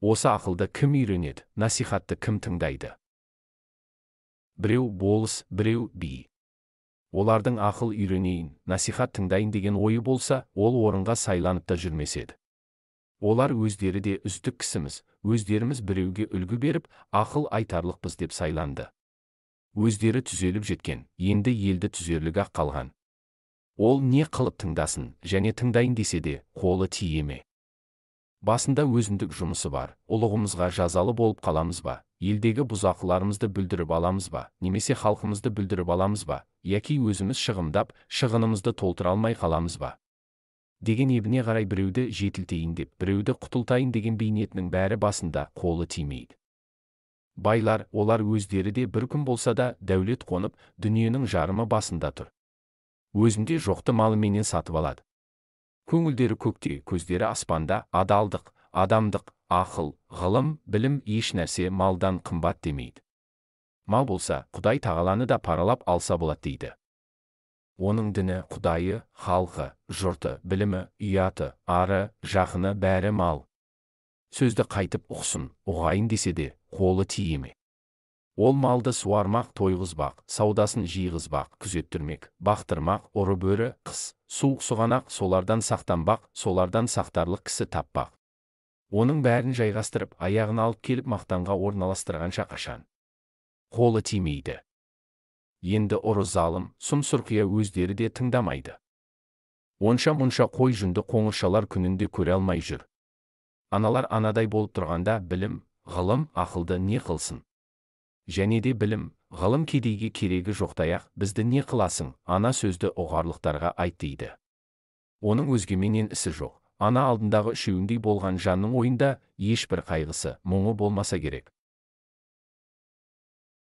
Осы ақылды кім үйренеді, насихатты кім тыңдайды? Біреу болыс, біреу би. Олардың ақыл үйренейін, насихат тыңдайын деген ойы болса, ол орынға сайланып та жүрмес еді. Олар өздері де үздік кісіміз, өздеріміз біреуге үлгі беріп, ақыл айтарлықпыз деп сайланды. Өздері түзеліп жеткен, енді елді түзерлік-ақ қалған. Ол не қылып тыңдасын, және тыңдайын десе де, қолы тие ме? Басында өзіндік жұмысы бар, ұлығымызға жазалы болып қаламыз ба, елдегі бұзақыларымызды бүлдіріп аламыз ба, немесе халқымызды бүлдіріп аламыз ба, яки өзіміз шығымдап, шығынымызды толтыра алмай қаламыз ба? Деген ебіне қарай біреуді жетілтейін деп, біреуді құтылтайын деген бейнетінің бәрі басында қолы тимейді. Байлар, олар өздері де бір күн болса да дәулет қонып, дүниенің жарымы басында тұр. Өзінде жоқты малыменен сатып алады. Көңілдері көкте, көздері аспанда, адалдық, адамдық, ақыл, ғылым, білім еш нәрсе малдан қымбат демейді. Мал болса, Құдай тағаланы да паралап алса болады дейді. Оның діні, Құдайы, халқы, жұрты, білімі, ұяты, ары, жақыны бәрі мал. Сөзді қайтып ұқсын, ұғайын десе де, қолы тие ме? Ол малды суармақ, тойғызбақ, саудасын жиғызбақ, күзеттірмек, бақтырмақ, ұры бөрі, қыс, суық сұғанақ, солардан сақтанбақ, солардан сақтарлық кісі таппақ. Оның бәрін жайғастырып, аяғын алып келіп мақтанға орналастырғанша қашан қолы тимейді. Енді ұры залым, сұм-сұрқия өздері де тыңдамайды. Онша-мұнша қой жүнді қоңыршалар күнінде көре алмай жүр. Аналар анадай болып тұрғанда білім, ғылым, ақылды не қылсын? Және де білім, ғылым кедейге керегі жоқтаяқ, бізді не қыласың, ана сөзді ұғарлықтарға айт дейді. Оның өзгеменен ісі жоқ. Ана алдындағы үшеуіндей болған жанның ойында ешбір қайғысы, мұңы болмаса керек.